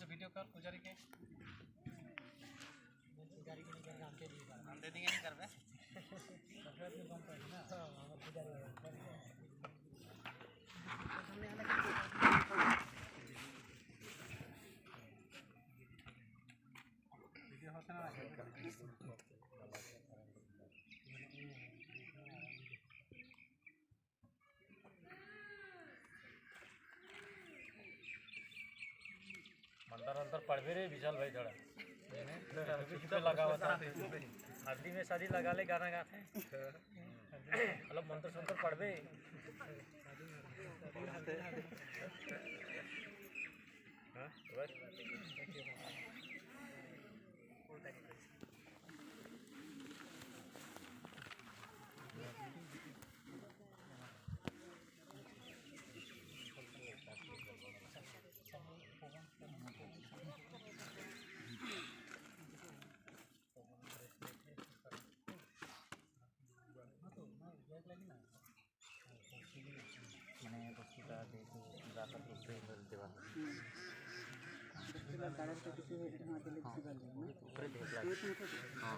video call पुजारी के पुजारी के नहीं हम दे देंगे नहीं करबे सफेद में कम पड़े ना हां हमारे पुजारी वीडियो होता ना मंदिर अंदर पढ़वे रे विशाल भाई थोड़ा पे लगा हुआ था हल्दी में शादी लगा ले गाना गाते मतलब मंत्र संतर पढ़वे मैंने बस्तुता देखो रात को प्रेम देवा गाड़ी के किसी वहाँ के लिए किसी कर लेंगे ऊपर देख ला हां